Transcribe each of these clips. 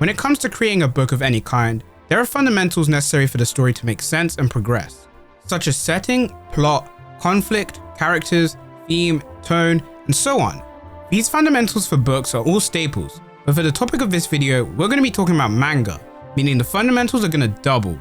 When it comes to creating a book of any kind, there are fundamentals necessary for the story to make sense and progress, such as setting, plot, conflict, characters, theme, tone, and so on. These fundamentals for books are all staples, but for the topic of this video, we're going to be talking about manga, meaning the fundamentals are going to double.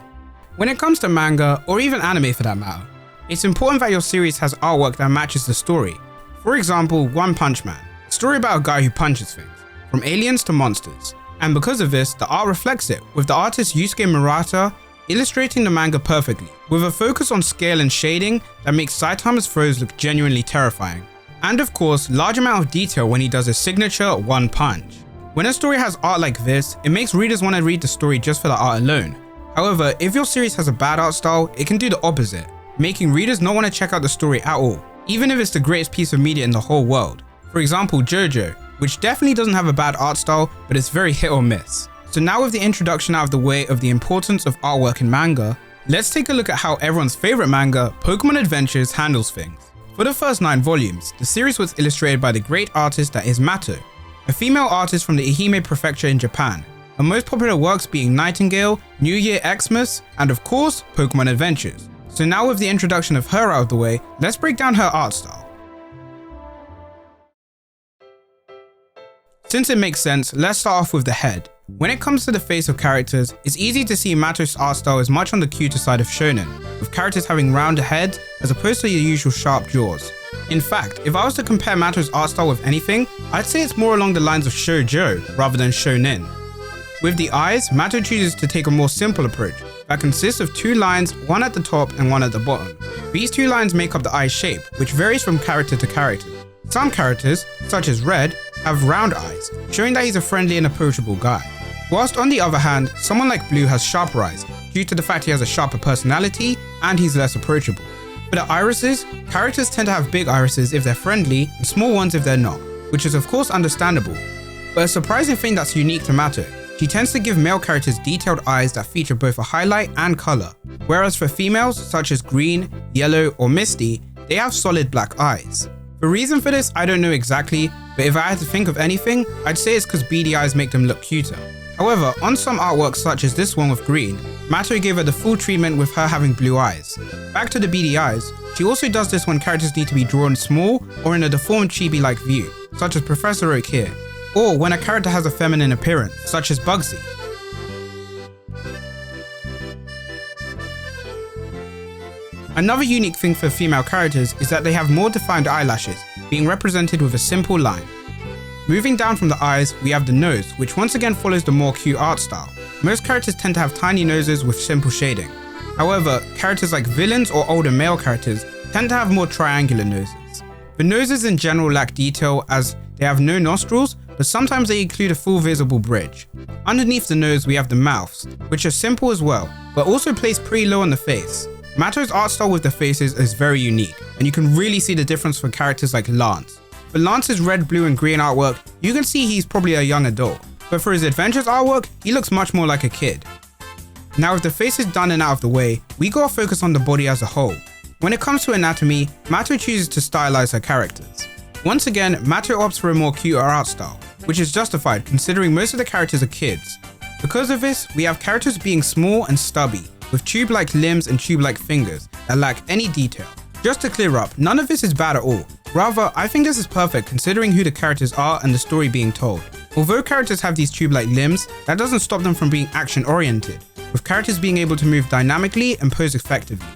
When it comes to manga, or even anime for that matter, it's important that your series has artwork that matches the story. For example, One Punch Man, a story about a guy who punches things, from aliens to monsters. And because of this, the art reflects it, with the artist Yusuke Murata illustrating the manga perfectly, with a focus on scale and shading that makes Saitama's throws look genuinely terrifying. And of course, large amount of detail when he does his signature one punch. When a story has art like this, it makes readers want to read the story just for the art alone. However, if your series has a bad art style, it can do the opposite, making readers not want to check out the story at all, even if it's the greatest piece of media in the whole world. For example, JoJo, which definitely doesn't have a bad art style, but it's very hit or miss. So now with the introduction out of the way of the importance of artwork in manga, let's take a look at how everyone's favorite manga, Pokémon Adventures, handles things. For the first 9 volumes, the series was illustrated by the great artist that is Mato, a female artist from the Ehime Prefecture in Japan, her most popular works being Nightingale, New Year Xmas, and of course, Pokémon Adventures. So now with the introduction of her out of the way, let's break down her art style. Since it makes sense, let's start off with the head. When it comes to the face of characters, it's easy to see Mato's art style is much on the cuter side of shonen, with characters having rounder heads as opposed to your usual sharp jaws. In fact, if I was to compare Mato's art style with anything, I'd say it's more along the lines of shoujo rather than shonen. With the eyes, Mato chooses to take a more simple approach that consists of 2 lines, one at the top and one at the bottom. These 2 lines make up the eye shape, which varies from character to character. Some characters, such as Red, have round eyes, showing that he's a friendly and approachable guy. Whilst on the other hand, someone like Blue has sharper eyes, due to the fact he has a sharper personality and he's less approachable. For the irises, characters tend to have big irises if they're friendly and small ones if they're not, which is of course understandable. But a surprising thing that's unique to Mato, she tends to give male characters detailed eyes that feature both a highlight and colour, whereas for females such as Green, Yellow or Misty, they have solid black eyes. The reason for this I don't know exactly, but if I had to think of anything, I'd say it's because beady eyes make them look cuter. However, on some artworks such as this one with Green, Mato gave her the full treatment with her having blue eyes. Back to the beady eyes, she also does this when characters need to be drawn small or in a deformed chibi-like view, such as Professor Oak here, or when a character has a feminine appearance, such as Bugsy. Another unique thing for female characters is that they have more defined eyelashes, being represented with a simple line. Moving down from the eyes, we have the nose, which once again follows the more cute art style. Most characters tend to have tiny noses with simple shading. However, characters like villains or older male characters tend to have more triangular noses. The noses in general lack detail as they have no nostrils, but sometimes they include a full visible bridge. Underneath the nose we have the mouths, which are simple as well, but also placed pretty low on the face. Mato's art style with the faces is very unique, and you can really see the difference for characters like Lance. For Lance's red, blue and green artwork, you can see he's probably a young adult, but for his Adventures artwork, he looks much more like a kid. Now with the faces done and out of the way, we gotta focus on the body as a whole. When it comes to anatomy, Mato chooses to stylize her characters. Once again, Mato opts for a more cuter art style, which is justified considering most of the characters are kids. Because of this, we have characters being small and stubby, with tube-like limbs and tube-like fingers that lack any detail. Just to clear up, none of this is bad at all. Rather, I think this is perfect considering who the characters are and the story being told. Although characters have these tube-like limbs, that doesn't stop them from being action-oriented, with characters being able to move dynamically and pose effectively.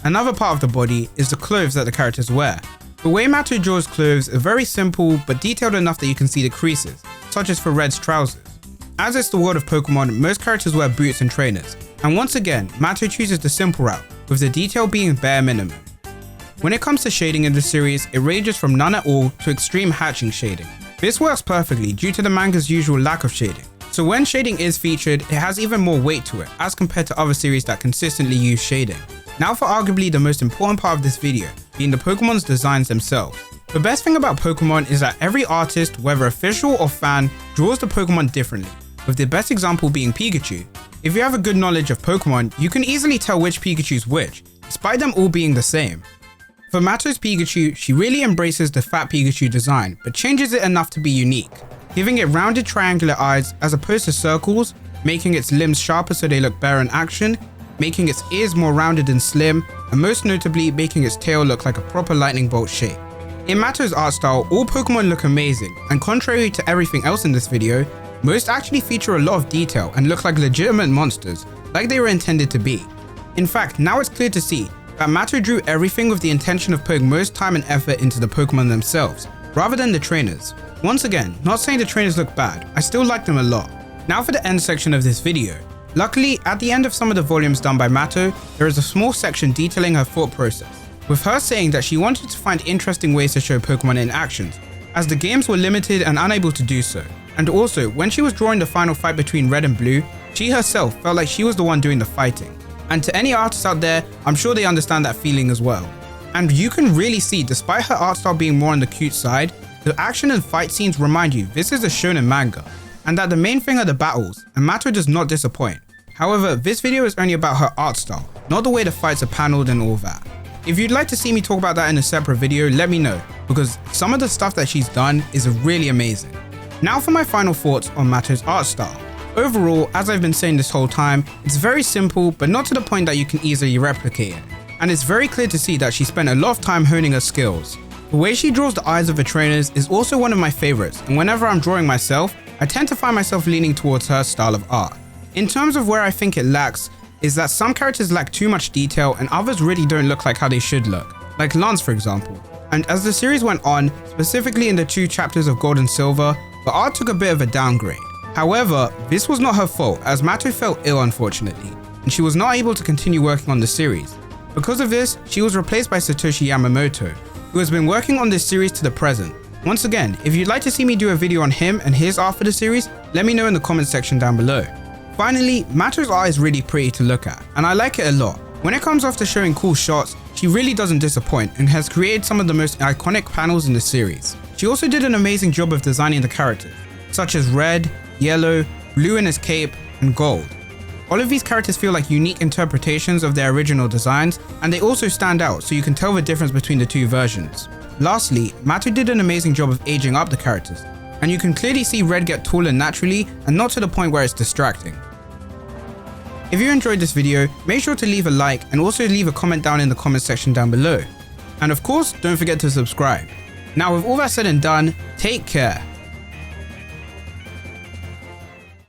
Another part of the body is the clothes that the characters wear. The way Mato draws clothes are very simple but detailed enough that you can see the creases, such as for Red's trousers. As it's the world of Pokemon, most characters wear boots and trainers, and once again, Mato chooses the simple route, with the detail being bare minimum. When it comes to shading in this series, it ranges from none at all to extreme hatching shading. This works perfectly due to the manga's usual lack of shading, so when shading is featured, it has even more weight to it as compared to other series that consistently use shading. Now for arguably the most important part of this video, being the Pokemon's designs themselves. The best thing about Pokemon is that every artist, whether official or fan, draws the Pokemon differently, with the best example being Pikachu. If you have a good knowledge of Pokemon, you can easily tell which Pikachu's which, despite them all being the same. For Mato's Pikachu, she really embraces the fat Pikachu design, but changes it enough to be unique. giving it rounded triangular eyes as opposed to circles, making its limbs sharper so they look better in action, making its ears more rounded and slim, and most notably making its tail look like a proper lightning bolt shape. In Mato's art style, all Pokemon look amazing, and contrary to everything else in this video, most actually feature a lot of detail and look like legitimate monsters, like they were intended to be. In fact, now it's clear to see that Mato drew everything with the intention of putting most time and effort into the Pokemon themselves, rather than the trainers. Once again, not saying the trainers look bad, I still like them a lot. Now for the end section of this video. Luckily, at the end of some of the volumes done by Mato, there is a small section detailing her thought process, with her saying that she wanted to find interesting ways to show Pokemon in actions, as the games were limited and unable to do so. And also, when she was drawing the final fight between Red and Blue, she herself felt like she was the one doing the fighting. And to any artists out there, I'm sure they understand that feeling as well. And you can really see, despite her art style being more on the cute side, the action and fight scenes remind you this is a shonen manga, and that the main thing are the battles, and Mato does not disappoint. However, this video is only about her art style, not the way the fights are panelled and all that. If you'd like to see me talk about that in a separate video, let me know, because some of the stuff that she's done is really amazing. Now for my final thoughts on Mato's art style. Overall, as I've been saying this whole time, it's very simple, but not to the point that you can easily replicate it. And it's very clear to see that she spent a lot of time honing her skills. The way she draws the eyes of her trainers is also one of my favorites, and whenever I'm drawing myself, I tend to find myself leaning towards her style of art. In terms of where I think it lacks, is that some characters lack too much detail and others really don't look like how they should look, like Lance for example. And as the series went on, specifically in the 2 chapters of Gold and Silver, the art took a bit of a downgrade. However, this was not her fault, as Mato fell ill unfortunately, and she was not able to continue working on the series. Because of this, she was replaced by Satoshi Yamamoto, who has been working on this series to the present. Once again, if you'd like to see me do a video on him and his art for the series, let me know in the comment section down below. Finally, Mato's art is really pretty to look at, and I like it a lot. When it comes off to showing cool shots, she really doesn't disappoint and has created some of the most iconic panels in the series. She also did an amazing job of designing the characters, such as Red, Yellow, Blue in his cape, and Gold. All of these characters feel like unique interpretations of their original designs, and they also stand out so you can tell the difference between the 2 versions. Lastly, Mato did an amazing job of aging up the characters, and you can clearly see Red get taller naturally and not to the point where it's distracting. If you enjoyed this video, make sure to leave a like and also leave a comment down in the comment section down below. And of course, don't forget to subscribe. Now with all that said and done, take care.